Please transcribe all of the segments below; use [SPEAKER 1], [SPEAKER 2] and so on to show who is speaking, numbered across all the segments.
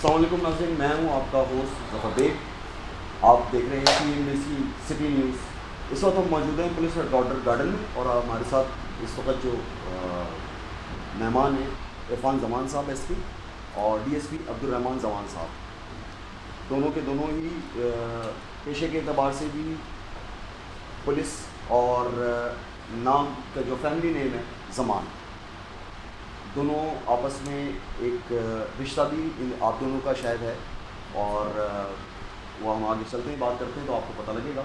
[SPEAKER 1] السلام علیکم ناظرین، میں ہوں آپ کا ہوسٹ ظفر بیگ۔ آپ دیکھ رہے ہیں CNBC سٹی نیوز۔ اس وقت ہم موجود ہیں پولیس ہیڈ کوارٹر گارڈن میں، اور ہمارے ساتھ اس وقت جو مہمان ہیں عرفان زمان صاحب SP اور DSP عبدالرحمان زمان صاحب، دونوں کے دونوں ہی پیشے کے اعتبار سے بھی پولیس، اور نام کا جو فیملی نیم ہے زمان، دونوں آپس میں ایک رشتہ بھی آپ دونوں کا شاید ہے، اور وہ ہم آگے چلتے ہیں بات کرتے ہیں تو آپ کو پتہ لگے گا۔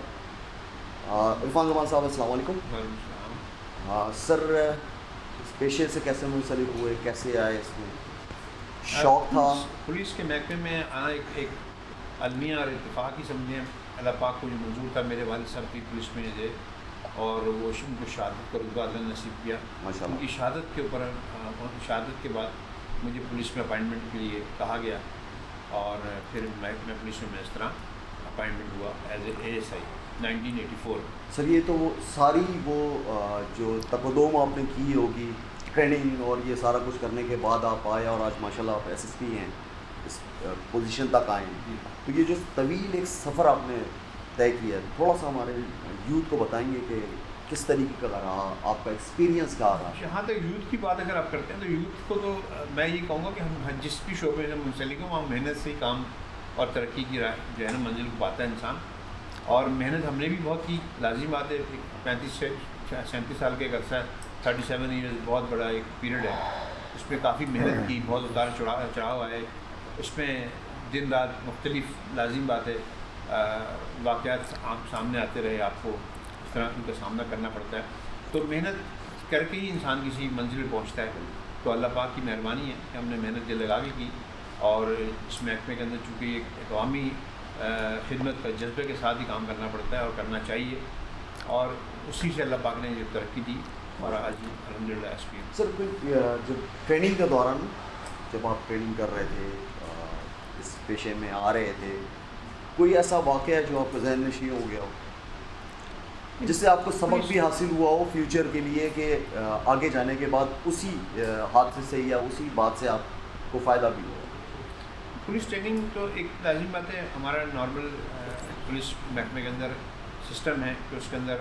[SPEAKER 1] عرفان زمان صاحب السلام علیکم۔ سر، اس پیشے سے کیسے منسلک ہوئے، کیسے آئے، اس میں شوق تھا؟
[SPEAKER 2] پولیس کے محکمے میں آنا ایک المیہ اور اتفاقی سمجھیں، اللہ پاک کو جو منظور تھا۔ میرے والد صاحب کی پولیس میں تھے اور وہ ان کو شہادت کا رتبہ اللہ نے نصیب کیا۔ ان کی شہادت کے اوپر شہادت کے بعد مجھے پولیس میں اپائنٹمنٹ کے لیے کہا گیا، اور پھر میں پولیس میں اس طرح اپائنٹمنٹ ہوا ایز اے ASI 1984۔
[SPEAKER 1] سر، یہ تو وہ ساری جو تقدم آپ نے کی ہوگی، ٹریننگ اور یہ سارا کچھ کرنے کے بعد آپ آئے، اور آج ماشاءاللہ آپ SSP ہیں، اس پوزیشن تک آئے ہیں۔ تو یہ جو طویل ایک سفر آپ نے طے کیا ہے، تھوڑا سا ہمارے یوتھ کو بتائیں گے کہ کس طریقے کا رہا، آپ کا ایکسپیرینس کیا رہا؟
[SPEAKER 2] جہاں تک یوتھ کی بات اگر آپ کرتے ہیں تو یوتھ کو تو میں یہ کہوں گا کہ ہم جس بھی شعبے سے منسلک ہوں وہاں محنت سے ہی کام اور ترقی کی راہ جو ہے نا منزل کو پاتا ہے انسان، اور محنت ہم نے بھی بہت کی۔ لازم بات ہے، 35 سے 37 سال کا ایک عرصہ ہے، 37 ایئرز بہت بڑا ایک پیریڈ ہے۔ اس میں کافی محنت کی، بہت اتار چڑھاؤ آئے، اس میں دن رات مختلف لازم بات ہے واقعات سامنے آتے رہے، آپ کو اس طرح ان کا سامنا کرنا پڑتا ہے۔ تو محنت کر کے ہی انسان کسی منزل پہ پہنچتا ہے۔ تو اللہ پاک کی مہربانی ہے کہ ہم نے محنت دل لگا کے کی، اور اس محکمے کے اندر چونکہ ایک عوامی خدمت کا جذبے کے ساتھ ہی کام کرنا پڑتا ہے اور کرنا چاہیے، اور اسی سے اللہ پاک نے جو ترقی دی، اور آج الحمدللہ SP۔
[SPEAKER 1] سر، کوئی جب ٹریننگ کے دوران، جب آپ ٹریننگ کر رہے تھے، اس پیشے میں آ رہے تھے، کوئی ایسا واقعہ جو آپ کو ذہن نشین ہو گیا ہو، جس سے آپ کو سبق بھی حاصل ہوا ہو فیوچر کے لیے، کہ آگے جانے کے بعد اسی حادثے سے یا اسی بات سے آپ کو فائدہ بھی ہو؟
[SPEAKER 2] پولیس ٹریننگ تو ایک لازم بات ہے، ہمارا نارمل پولیس محکمے کے اندر سسٹم ہے کہ اس کے اندر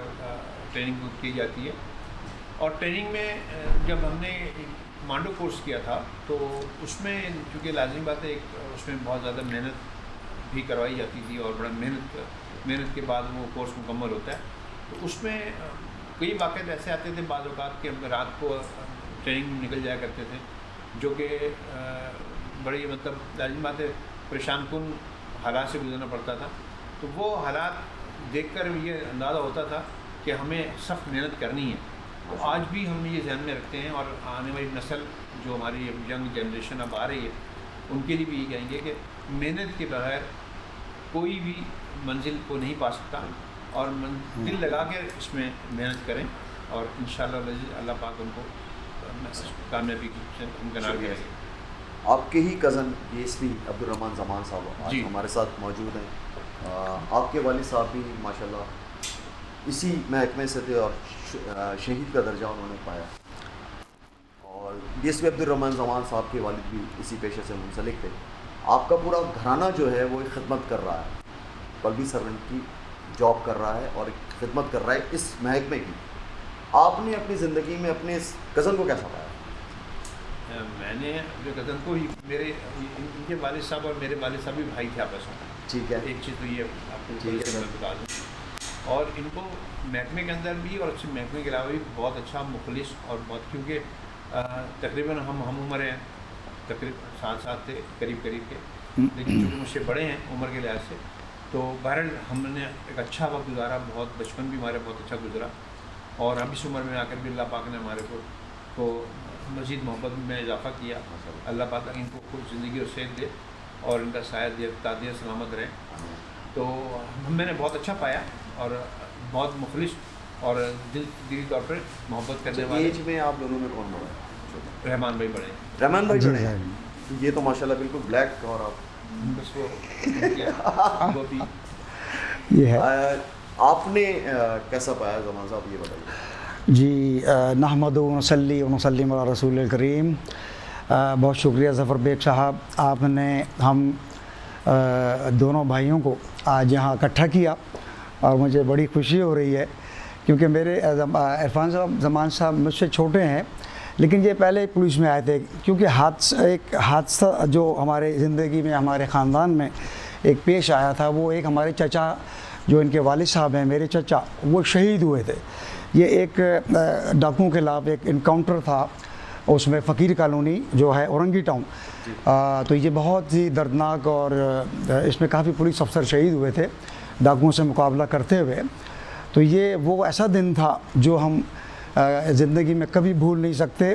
[SPEAKER 2] ٹریننگ کی جاتی ہے، اور ٹریننگ میں جب ہم نے کمانڈو کورس کیا تھا تو اس میں چونکہ لازم بات ہے اس میں بہت زیادہ محنت بھی کروائی جاتی تھی، اور بڑا محنت کے بعد وہ کورس مکمل ہوتا ہے۔ تو اس میں کئی واقعات ایسے آتے تھے بعض اوقات کہ رات کو ٹریننگ نکل جایا کرتے تھے، جو کہ بڑی لازم بات ہے پریشان کن حالات سے گزرنا پڑتا تھا۔ تو وہ حالات دیکھ کر یہ اندازہ ہوتا تھا کہ ہمیں سخت محنت کرنی ہے۔ تو آج بھی ہم یہ ذہن میں رکھتے ہیں، اور آنے والی نسل جو ہماری ینگ جنریشن اب آ رہی ہے ان کے لیے بھی یہ کہیں گے کہ محنت کے بغیر کوئی بھی منزل کو نہیں پا سکتا، اور دل لگا کے اس میں محنت کریں، اور انشاءاللہ اللہ پاک ان کو کامیابی سے ہمکنار کرے گا۔
[SPEAKER 1] آپ کے ہی کزن DSP عبدالرحمان زمان صاحب آج ہمارے ساتھ موجود ہیں۔ آپ کے والد صاحب بھی ماشاءاللہ اسی محکمے سے تھے، اور شہید کا درجہ انہوں نے پایا، اور DSP عبدالرحمان زمان صاحب کے والد بھی اسی پیشے سے منسلک تھے۔ آپ کا پورا گھرانہ جو ہے وہ خدمت کر رہا ہے، پبلک سرونٹ کی جاب کر رہا ہے اور خدمت کر رہا ہے اس محکمے کی۔ آپ نے اپنی زندگی میں اپنے اس کزن کو کیسا پایا؟
[SPEAKER 2] میں نے اپنے کزن کو ہی، ان کے والد صاحب اور میرے والد صاحب بھی بھائی تھے آپس میں۔
[SPEAKER 1] ٹھیک ہے،
[SPEAKER 2] ایک چیز تو یہ آپ کو بتا دوں، اور ان کو محکمے کے اندر بھی اور اس محکمے کے علاوہ بھی بہت اچھا مخلص، اور بہت کیونکہ تقریباً ہم عمر ہیں، تقریباً 7 تھے قریب کے، لیکن چونکہ مجھ سے بڑے ہیں عمر کے لحاظ سے، تو بہرحال ہم نے ایک اچھا وقت گزارا، بہت بچپن بھی ہمارا بہت اچھا گزرا، اور اب اس عمر میں آ کر بھی اللہ پاک نے ہمارے کو مزید محبت میں اضافہ کیا۔ اللہ پاک ان کو خوش زندگی اور صحت دے، اور ان کا سایہ دے، تعدیہ سلامت رہے۔ تو میں نے بہت اچھا پایا، اور بہت مخلص اور دلی طور پر محبت کرنے والے۔
[SPEAKER 1] ایج میں آپ دونوں میں کون بڑا ہے؟
[SPEAKER 2] رحمان بھائی بڑے ہیں۔
[SPEAKER 1] رحمان بھائی بڑے ہیں، یہ تو ماشاءاللہ بالکل بلیک، اور
[SPEAKER 2] بس وہ بھی
[SPEAKER 3] یہ ہے۔
[SPEAKER 1] آپ نے کیسا پایا زمان صاحب، یہ بتائیے۔
[SPEAKER 3] جی، نحمد و نصلی و نسلم علی رسول الکریم۔ بہت شکریہ ظفر بیگ صاحب، آپ نے ہم دونوں بھائیوں کو آج یہاں اکٹھا کیا اور مجھے بڑی خوشی ہو رہی ہے، کیونکہ میرے عرفان صاحب زمان صاحب مجھ سے چھوٹے ہیں، لیکن یہ پہلے پولیس میں آئے تھے، کیونکہ ایک حادثہ جو ہمارے زندگی میں ہمارے خاندان میں ایک پیش آیا تھا، وہ ایک ہمارے چچا جو ان کے والد صاحب ہیں، میرے چچا، وہ شہید ہوئے تھے۔ یہ ایک ڈاکوؤں کے خلاف ایک انکاؤنٹر تھا، اس میں فقیر کالونی جو ہے اورنگی ٹاؤن، تو یہ بہت ہی دردناک، اور اس میں کافی پولیس افسر شہید ہوئے تھے ڈاکوؤں سے مقابلہ کرتے ہوئے۔ تو یہ وہ ایسا دن تھا جو ہم زندگی میں کبھی بھول نہیں سکتے،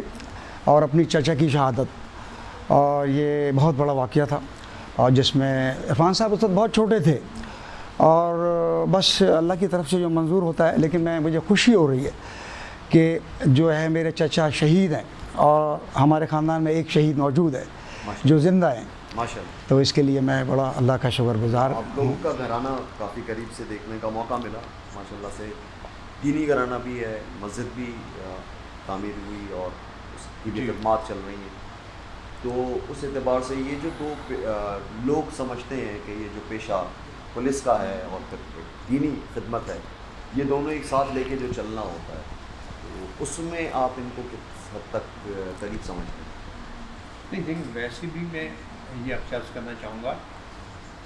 [SPEAKER 3] اور اپنی چچا کی شہادت، اور یہ بہت بڑا واقعہ تھا، اور جس میں عرفان صاحب اس وقت بہت چھوٹے تھے، اور بس اللہ کی طرف سے جو منظور ہوتا ہے، لیکن مجھے خوشی ہو رہی ہے کہ جو ہے میرے چچا شہید ہیں، اور ہمارے خاندان میں ایک شہید موجود ہے جو زندہ ہیں،
[SPEAKER 1] ماشاءاللہ۔
[SPEAKER 3] تو اس کے لیے میں بڑا اللہ کا شکر گزار
[SPEAKER 1] آپ لوگوں کا گھرانہ کافی قریب سے دیکھنے کا موقع ملا، ماشاءاللہ سے دینی گھرانہ بھی ہے، مسجد بھی تعمیر ہوئی اور اس کی بھی خدمات چل رہی ہیں، تو اس اعتبار سے یہ جو دو لوگ سمجھتے ہیں کہ یہ جو پیشہ پولیس کا ہے اور پھر دینی خدمت ہے، یہ دونوں ایک ساتھ لے کے جو چلنا ہوتا ہے، تو اس میں آپ ان کو کس حد تک قریب سمجھتے ہیں؟
[SPEAKER 2] نہیں دیکھیں، ویسے بھی میں یہ آپ سے عرض کرنا چاہوں گا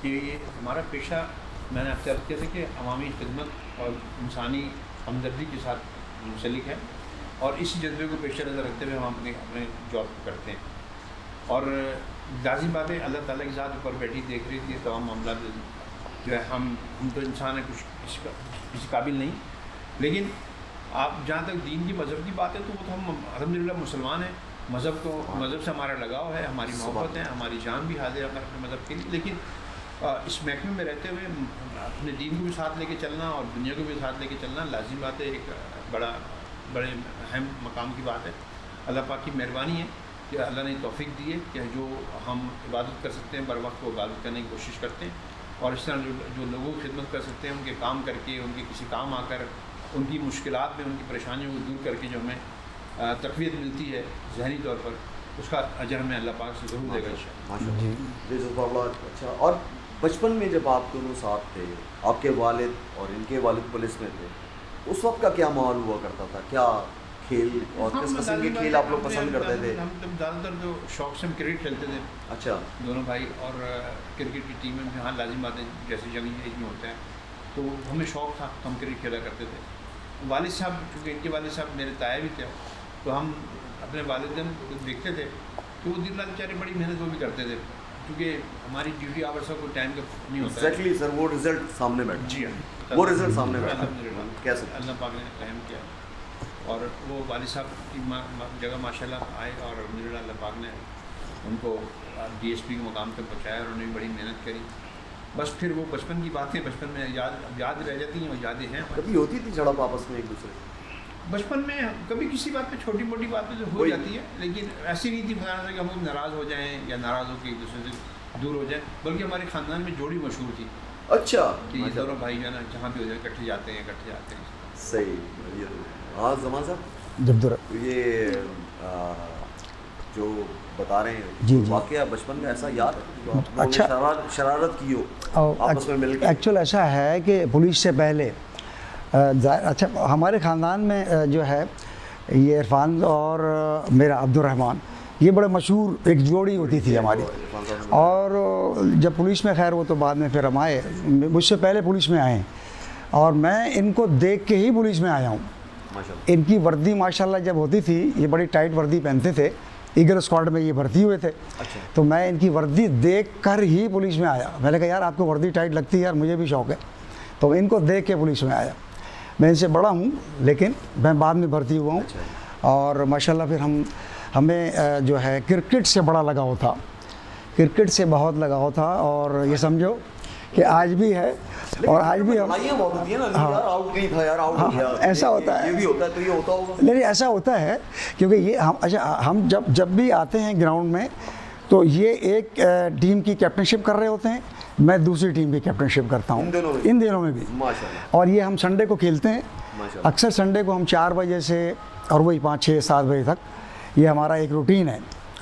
[SPEAKER 2] کہ یہ ہمارا پیشہ، میں نے آپ سے عرض کیا تھا کہ عوامی خدمت اور انسانی ہمدردی کے ساتھ منسلک ہے، اور اسی جذبے کو پیش نظر رکھتے ہوئے ہم اپنے جاب کرتے ہیں، اور لازم بات ہے اللہ تعالیٰ کی ذات اوپر بیٹھی دیکھ رہی تھی تمام معاملات جو ہے، ہم تو انسان ہیں، کچھ کسی قابل نہیں، لیکن آپ جہاں تک دین کی مذہب کی بات ہے تو وہ تو ہم الحمدللہ مسلمان ہیں، مذہب سے ہمارا لگاؤ ہے، ہماری محبت ہے، ہماری جان بھی حاضر ہے اپنے مذہب کے لیے، لیکن اس محکمے میں رہتے ہوئے اپنے دین کو بھی ساتھ لے کے چلنا اور دنیا کو بھی ساتھ لے کے چلنا لازم بات ہے، ایک بڑے اہم مقام کی بات ہے۔ اللہ پاک کی مہربانی ہے کہ اللہ نے توفیق دی ہے کہ جو ہم عبادت کر سکتے ہیں بر وقت وہ عبادت کرنے کی کوشش کرتے ہیں، اور اس طرح جو لوگوں کی خدمت کر سکتے ہیں، ان کے کام کر کے، ان کے کسی کام آ کر، ان کی مشکلات میں، ان کی پریشانیوں کو دور کر کے جو ہمیں تقویت ملتی ہے ذہنی طور پر، اس کا اجر ہمیں اللہ پاک سے ضرور دے گا انشاءاللہ۔
[SPEAKER 1] اچھا، اور بچپن میں جب آپ دونوں ساتھ تھے، آپ کے والد اور ان کے والد پولیس میں تھے، اس وقت کا کیا ماحول ہوا کرتا تھا؟ کیا کھیل اور کس قسم کے کھیل آپ لوگ پسند کرتے تھے؟
[SPEAKER 2] ہم زیادہ تر جو شوق سے ہم کرکٹ کھیلتے تھے،
[SPEAKER 1] اچھا،
[SPEAKER 2] دونوں بھائی، اور کرکٹ کی ٹیم میں جہاں لازم بات ہے جیسے جنگ ایج میں ہوتا ہے تو ہمیں شوق تھا، ہم کرکٹ کھیلا کرتے تھے۔ والد صاحب، چونکہ ان کے والد صاحب میرے تایا بھی تھے، تو ہم اپنے والدین کو دیکھتے تھے کہ وہ دن رات بیچارے بڑی محنت وہ بھی کرتے تھے، کیونکہ ہماری ڈیوٹی آورس کا کوئی ٹائم کا نہیں ہوتا ہے۔
[SPEAKER 1] ایگزیکٹلی سر، وہ رزلٹ سامنے بیٹھا،
[SPEAKER 2] جی ہاں،
[SPEAKER 1] وہ رزلٹ سامنے بیٹھا،
[SPEAKER 2] الحمدللہ
[SPEAKER 1] کیسے
[SPEAKER 2] اللہ پاک نے رحم کیا، اور وہ والد صاحب کی جگہ ماشاءاللہ آئے، اور الحمدللہ اللہ پاک نے ان کو ڈی ایس پی کے مقام تک پہنچایا، اور انہوں نے بڑی محنت کری۔ بس پھر وہ بچپن کی باتیں بچپن میں یاد رہ جاتی ہیں، اور یادیں ہیں۔
[SPEAKER 1] کبھی ہوتی تھی جھڑپ آپس میں ایک دوسرے کی؟
[SPEAKER 2] بچپن میں کبھی کسی بات پہ چھوٹی موٹی باتیں جو ہو جاتی ہے، لیکن ایسی نہیں تھی فلانا کہ ہم ناراض ہو جائیں یا ناراض ہو کے ایک دوسرے سے دور ہو جائیں، بلکہ ہمارے خاندان میں جوڑی مشہور تھی۔
[SPEAKER 1] اچھا،
[SPEAKER 2] کہ یہ دونوں بھائی جو ہے نا جہاں بھی ہو جائے اکٹھے جاتے ہیں۔
[SPEAKER 1] صحیح۔ ہاں زمان صاحب،
[SPEAKER 3] جب
[SPEAKER 1] یہ جو بتا رہے ہیں
[SPEAKER 3] جی
[SPEAKER 1] واقعہ بچپن کا ایسا یاد ہے جو آپ لوگوں
[SPEAKER 3] اچھا
[SPEAKER 1] نے شرارت کی ہو آپس میں مل کے؟
[SPEAKER 3] ایکچوئل ایسا ہے کہ پولیس سے پہلے اچھا ہمارے خاندان میں جو ہے یہ عرفان اور میرا عبد الرحمن، یہ بڑے مشہور ایک جوڑی ہوتی تھی ہماری، اور جب پولیس میں، خیر وہ تو بعد میں پھر ہم آئے، مجھ سے پہلے پولیس میں آئے ہیں، اور میں ان کو دیکھ کے ہی پولیس میں آیا ہوں۔ ان کی وردی ماشاءاللہ جب ہوتی تھی، یہ بڑی ٹائٹ وردی پہنتے تھے، ایگل اسکواڈ میں یہ بھرتی ہوئے تھے، تو میں ان کی وردی دیکھ کر ہی پولیس میں آیا۔ میں نے کہا یار آپ کو وردی ٹائٹ لگتی ہے یار، مجھے بھی شوق ہے، تو ان کو دیکھ کے پولیس میں آیا۔ میں ان سے بڑا ہوں لیکن میں بعد میں بھرتی ہوا ہوں، اور ماشاءاللہ پھر ہمیں جو ہے کرکٹ سے بڑا لگاؤ تھا، کرکٹ سے بہت لگاؤ تھا، اور یہ سمجھو کہ آج بھی ہے، اور آج بھی ہم ایسا ہوتا ہے، نہیں ایسا ہوتا ہے، کیونکہ یہ ہم جب بھی آتے ہیں گراؤنڈ میں تو یہ ایک ٹیم کی کیپٹنشپ کر رہے ہوتے ہیں، میں دوسری ٹیم کی کیپٹنشپ کرتا ہوں ان دنوں میں بھی، اور یہ ہم سنڈے کو کھیلتے ہیں، اکثر سنڈے کو ہم 4 بجے سے اور وہی 5 6 7 بجے تک، یہ ہمارا ایک روٹین ہے،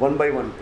[SPEAKER 1] 1 by 1,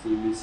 [SPEAKER 1] CNBC